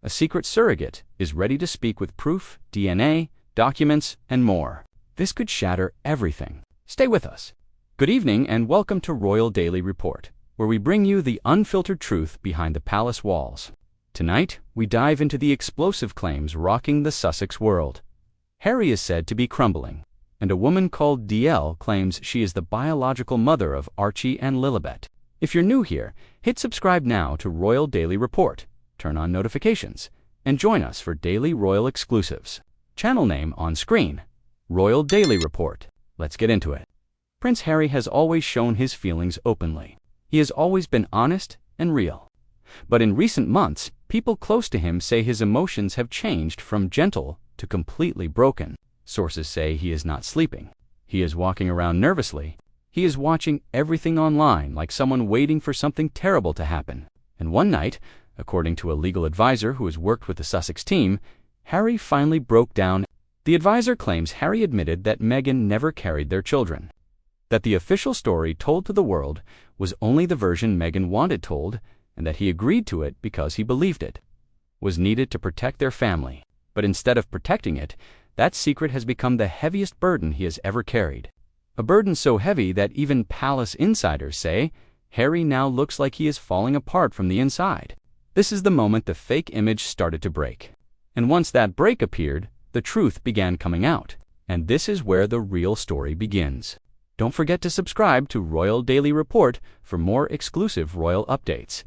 A secret surrogate is ready to speak with proof, DNA, documents, and more. This could shatter everything. Stay with us. Good evening and welcome to Royal Daily Report, where we bring you the unfiltered truth behind the palace walls. Tonight, we dive into the explosive claims rocking the Sussex world. Harry is said to be crumbling, and a woman called DL claims she is the biological mother of Archie and Lilibet. If you're new here, hit subscribe now to Royal Daily Report, turn on notifications, and join us for daily royal exclusives. Channel name on screen, Royal Daily Report. Let's get into it. Prince Harry has always shown his feelings openly. He has always been honest and real. But in recent months, people close to him say his emotions have changed from gentle to completely broken. Sources say he is not sleeping. He is walking around nervously. He is watching everything online like someone waiting for something terrible to happen. And one night, according to a legal advisor who has worked with the Sussex team, Harry finally broke down. The advisor claims Harry admitted that Meghan never carried their children, that the official story told to the world was only the version Meghan wanted told, and that he agreed to it because he believed it was needed to protect their family. But instead of protecting it, that secret has become the heaviest burden he has ever carried. A burden so heavy that even palace insiders say Harry now looks like he is falling apart from the inside. This is the moment the fake image started to break. And once that break appeared, the truth began coming out. And this is where the real story begins. Don't forget to subscribe to Royal Daily Report for more exclusive royal updates.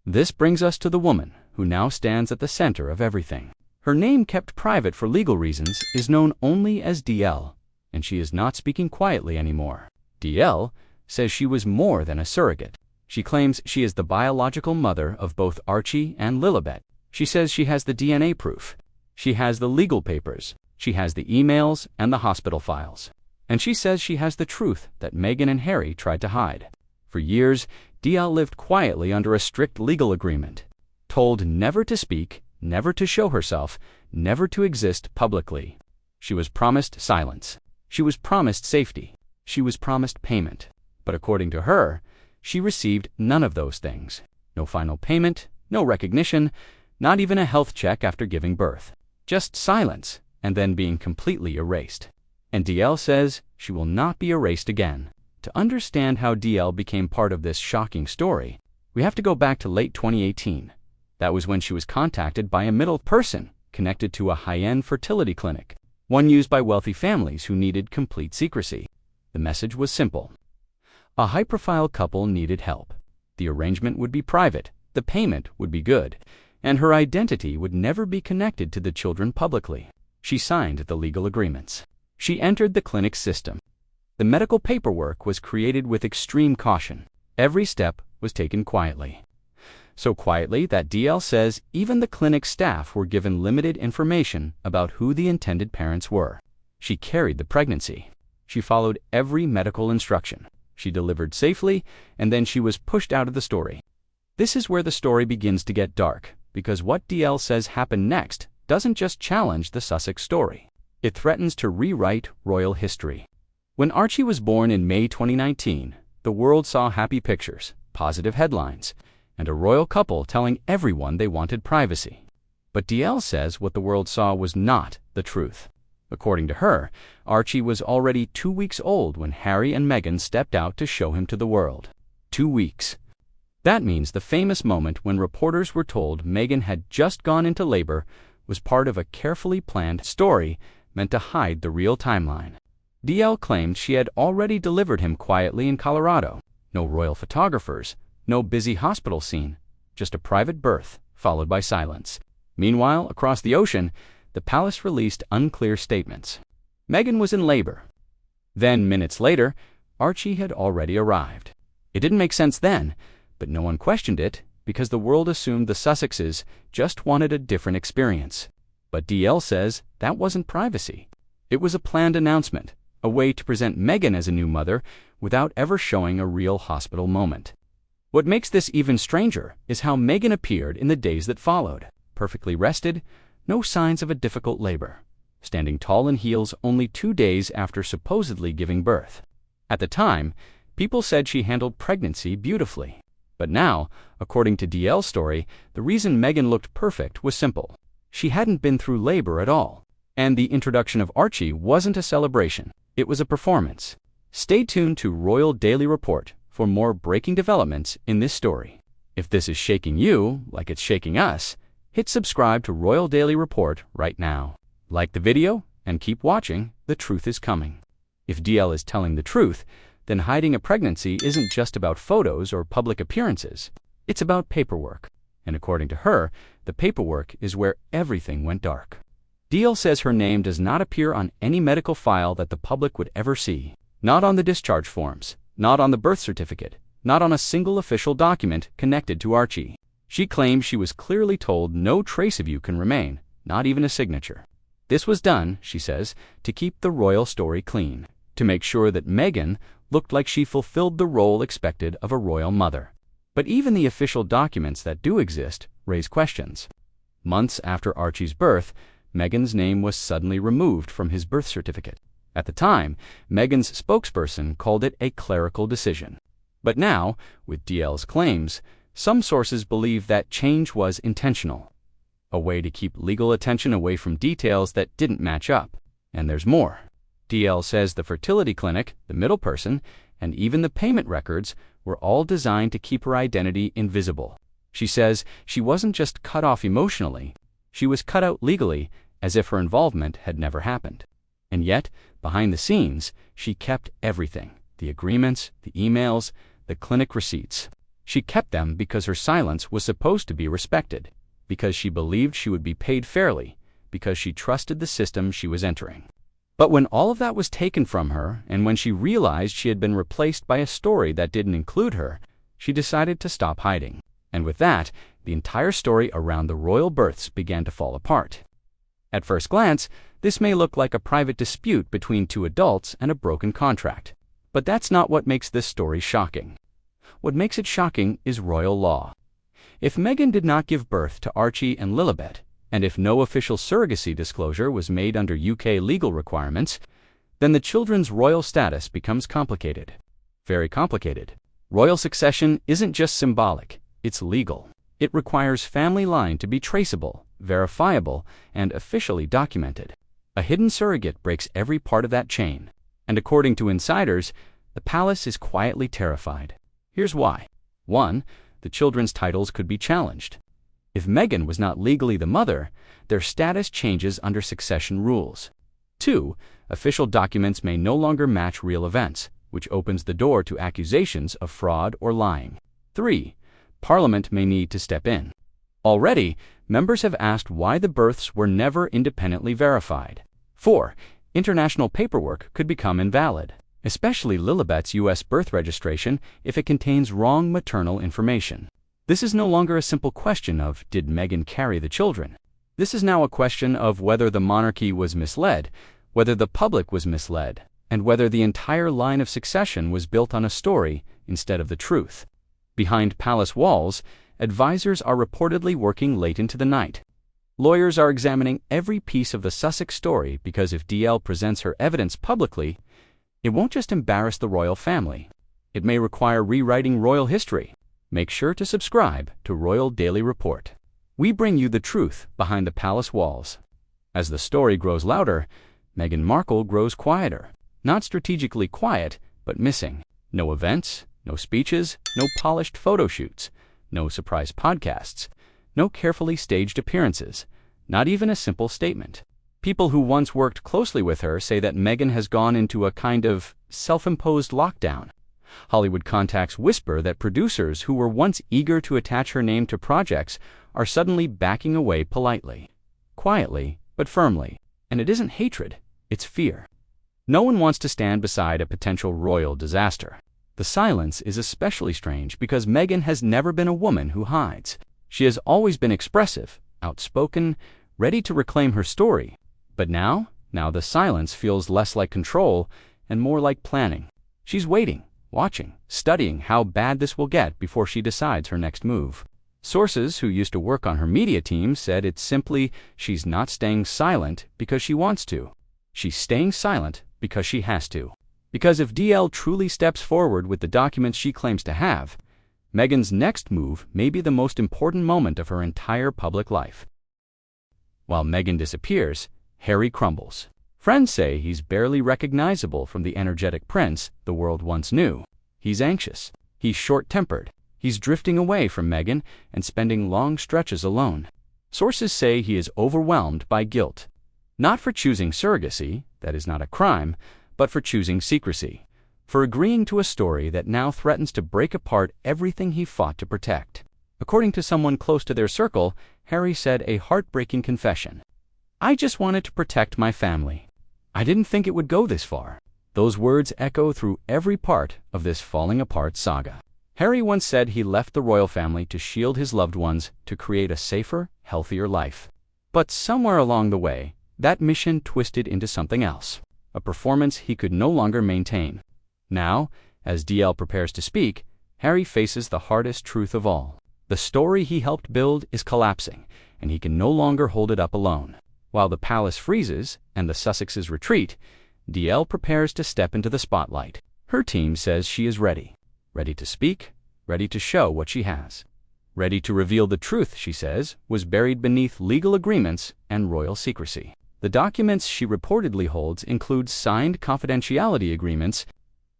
This brings us to the woman who now stands at the center of everything. Her name, kept private for legal reasons, is known only as DL, and she is not speaking quietly anymore. DL says she was more than a surrogate. She claims she is the biological mother of both Archie and Lilibet. She says she has the DNA proof. She has the legal papers. She has the emails and the hospital files. And she says she has the truth that Meghan and Harry tried to hide. For years, DL lived quietly under a strict legal agreement, told never to speak, never to show herself, never to exist publicly. She was promised silence. She was promised safety. She was promised payment. But according to her, she received none of those things. No final payment, no recognition, not even a health check after giving birth. Just silence, and then being completely erased. And DL says she will not be erased again. To understand how DL became part of this shocking story, we have to go back to late 2018. That was when she was contacted by a middle person connected to a high-end fertility clinic, one used by wealthy families who needed complete secrecy. The message was simple. A high-profile couple needed help. The arrangement would be private, the payment would be good, and her identity would never be connected to the children publicly. She signed the legal agreements. She entered the clinic's system. The medical paperwork was created with extreme caution. Every step was taken quietly. So quietly that DL says even the clinic staff were given limited information about who the intended parents were. She carried the pregnancy. She followed every medical instruction. She delivered safely, and then she was pushed out of the story. This is where the story begins to get dark, because what DL says happened next doesn't just challenge the Sussex story. It threatens to rewrite royal history. When Archie was born in May 2019, the world saw happy pictures, positive headlines, and a royal couple telling everyone they wanted privacy. But DL says what the world saw was not the truth. According to her, Archie was already 2 weeks old when Harry and Meghan stepped out to show him to the world. 2 weeks. That means the famous moment when reporters were told Meghan had just gone into labor was part of a carefully planned story meant to hide the real timeline. DL claimed she had already delivered him quietly in Colorado. No royal photographers, no busy hospital scene, just a private birth followed by silence. Meanwhile, across the ocean, the palace released unclear statements. Meghan was in labor. Then, minutes later, Archie had already arrived. It didn't make sense then, but no one questioned it because the world assumed the Sussexes just wanted a different experience. But DL says that wasn't privacy. It was a planned announcement, a way to present Meghan as a new mother without ever showing a real hospital moment. What makes this even stranger is how Meghan appeared in the days that followed, perfectly rested, no signs of a difficult labor, standing tall in heels only 2 days after supposedly giving birth. At the time, people said she handled pregnancy beautifully. But now, according to DL's story, the reason Meghan looked perfect was simple. She hadn't been through labor at all. And the introduction of Archie wasn't a celebration. It was a performance. Stay tuned to Royal Daily Report for more breaking developments in this story. If this is shaking you like it's shaking us, hit subscribe to Royal Daily Report right now. Like the video and keep watching. The truth is coming. If DL is telling the truth, then hiding a pregnancy isn't just about photos or public appearances. It's about paperwork. And according to her, the paperwork is where everything went dark. DL says her name does not appear on any medical file that the public would ever see. Not on the discharge forms, not on the birth certificate, not on a single official document connected to Archie. She claims she was clearly told no trace of you can remain, not even a signature. This was done, she says, to keep the royal story clean, to make sure that Meghan looked like she fulfilled the role expected of a royal mother. But even the official documents that do exist raise questions. Months after Archie's birth, Meghan's name was suddenly removed from his birth certificate. At the time, Meghan's spokesperson called it a clerical decision. But now, with DL's claims, some sources believe that change was intentional, a way to keep legal attention away from details that didn't match up. And there's more. DL says the fertility clinic, the middle person, and even the payment records were all designed to keep her identity invisible. She says she wasn't just cut off emotionally, she was cut out legally, as if her involvement had never happened. And yet, behind the scenes, she kept everything: the agreements, the emails, the clinic receipts. She kept them because her silence was supposed to be respected, because she believed she would be paid fairly, because she trusted the system she was entering. But when all of that was taken from her, and when she realized she had been replaced by a story that didn't include her, she decided to stop hiding. And with that, the entire story around the royal births began to fall apart. At first glance, this may look like a private dispute between two adults and a broken contract. But that's not what makes this story shocking. What makes it shocking is royal law. If Meghan did not give birth to Archie and Lilibet, and if no official surrogacy disclosure was made under UK legal requirements, then the children's royal status becomes complicated. Very complicated. Royal succession isn't just symbolic, it's legal. It requires family line to be traceable, verifiable, and officially documented. A hidden surrogate breaks every part of that chain. And according to insiders, the palace is quietly terrified. Here's why. 1. The children's titles could be challenged. If Meghan was not legally the mother, their status changes under succession rules. 2. Official documents may no longer match real events, which opens the door to accusations of fraud or lying. 3. Parliament may need to step in. Already, members have asked why the births were never independently verified. 4. International paperwork could become invalid, especially Lilibet's U.S. birth registration if it contains wrong maternal information. This is no longer a simple question of, did Meghan carry the children? This is now a question of whether the monarchy was misled, whether the public was misled, and whether the entire line of succession was built on a story instead of the truth. Behind palace walls, advisors are reportedly working late into the night. Lawyers are examining every piece of the Sussex story because if DL presents her evidence publicly, it won't just embarrass the royal family. It may require rewriting royal history. Make sure to subscribe to Royal Daily Report. We bring you the truth behind the palace walls. As the story grows louder, Meghan Markle grows quieter. Not strategically quiet, but missing. No events, no speeches, no polished photo shoots, no surprise podcasts, no carefully staged appearances, not even a simple statement. People who once worked closely with her say that Meghan has gone into a kind of self-imposed lockdown. Hollywood contacts whisper that producers who were once eager to attach her name to projects are suddenly backing away politely. Quietly, but firmly. And it isn't hatred, it's fear. No one wants to stand beside a potential royal disaster. The silence is especially strange because Meghan has never been a woman who hides. She has always been expressive, outspoken, ready to reclaim her story. But now the silence feels less like control and more like planning. She's waiting, watching, studying how bad this will get before she decides her next move. Sources who used to work on her media team said it's simply she's not staying silent because she wants to. She's staying silent because she has to. Because if DL truly steps forward with the documents she claims to have, Meghan's next move may be the most important moment of her entire public life. While Meghan disappears, Harry crumbles. Friends say he's barely recognizable from the energetic prince the world once knew. He's anxious. He's short-tempered. He's drifting away from Meghan and spending long stretches alone. Sources say he is overwhelmed by guilt. Not for choosing surrogacy, that is not a crime, but for choosing secrecy. For agreeing to a story that now threatens to break apart everything he fought to protect. According to someone close to their circle, Harry said a heartbreaking confession. "I just wanted to protect my family. I didn't think it would go this far." Those words echo through every part of this falling apart saga. Harry once said he left the royal family to shield his loved ones to create a safer, healthier life. But somewhere along the way, that mission twisted into something else, a performance he could no longer maintain. Now, as DL prepares to speak, Harry faces the hardest truth of all. The story he helped build is collapsing, and he can no longer hold it up alone. While the palace freezes and the Sussexes retreat, DL prepares to step into the spotlight. Her team says she is ready. Ready to speak, ready to show what she has. Ready to reveal the truth, she says, was buried beneath legal agreements and royal secrecy. The documents she reportedly holds include signed confidentiality agreements,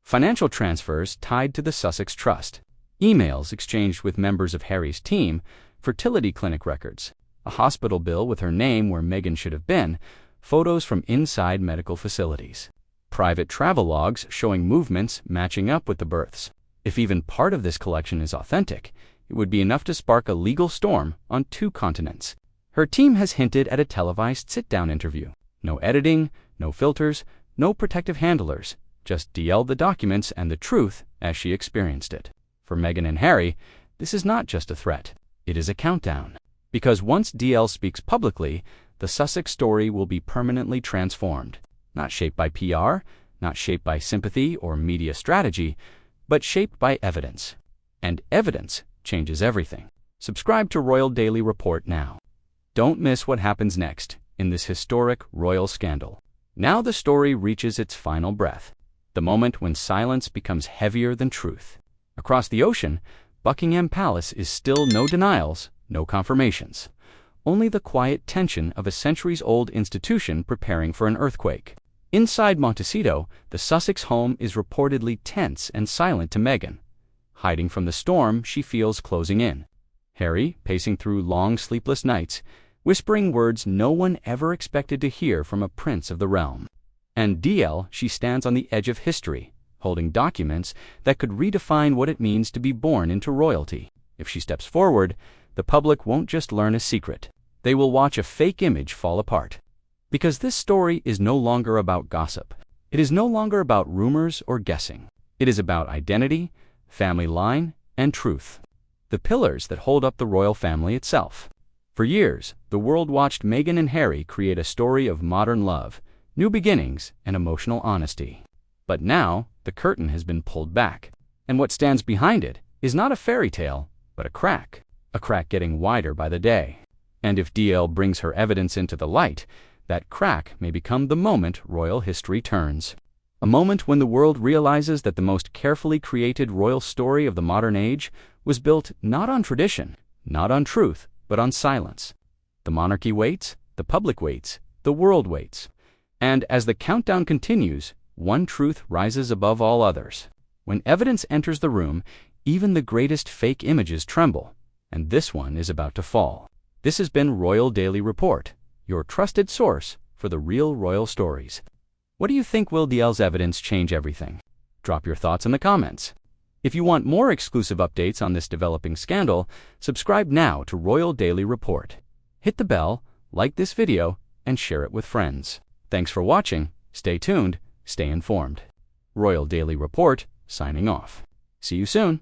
financial transfers tied to the Sussex Trust, emails exchanged with members of Harry's team, fertility clinic records, a hospital bill with her name where Meghan should have been, photos from inside medical facilities, private travel logs showing movements matching up with the births. If even part of this collection is authentic, it would be enough to spark a legal storm on 2 continents. Her team has hinted at a televised sit-down interview. No editing, no filters, no protective handlers, just DL the documents and the truth as she experienced it. For Meghan and Harry, this is not just a threat, it is a countdown. Because once DL speaks publicly, the Sussex story will be permanently transformed. Not shaped by PR, not shaped by sympathy or media strategy, but shaped by evidence. And evidence changes everything. Subscribe to Royal Daily Report now. Don't miss what happens next in this historic royal scandal. Now the story reaches its final breath, the moment when silence becomes heavier than truth. Across the ocean, Buckingham Palace is still no denials, no confirmations. Only the quiet tension of a centuries-old institution preparing for an earthquake. Inside Montecito, the Sussex home is reportedly tense and silent to Meghan, hiding from the storm she feels closing in. Harry, pacing through long sleepless nights, whispering words no one ever expected to hear from a prince of the realm. And DL, she stands on the edge of history, holding documents that could redefine what it means to be born into royalty. If she steps forward, the public won't just learn a secret. They will watch a fake image fall apart. Because this story is no longer about gossip. It is no longer about rumors or guessing. It is about identity, family line, and truth. The pillars that hold up the royal family itself. For years, the world watched Meghan and Harry create a story of modern love, new beginnings, and emotional honesty. But now, the curtain has been pulled back. And what stands behind it is not a fairy tale, but a crack getting wider by the day. And if DL brings her evidence into the light, that crack may become the moment royal history turns. A moment when the world realizes that the most carefully created royal story of the modern age was built not on tradition, not on truth, but on silence. The monarchy waits, the public waits, the world waits. And as the countdown continues, one truth rises above all others. When evidence enters the room, even the greatest fake images tremble. And this one is about to fall. This has been Royal Daily Report, your trusted source for the real royal stories. What do you think? Will DL's evidence change everything? Drop your thoughts in the comments. If you want more exclusive updates on this developing scandal, subscribe now to Royal Daily Report. Hit the bell, like this video, and share it with friends. Thanks for watching. Stay tuned, stay informed. Royal Daily Report, signing off. See you soon.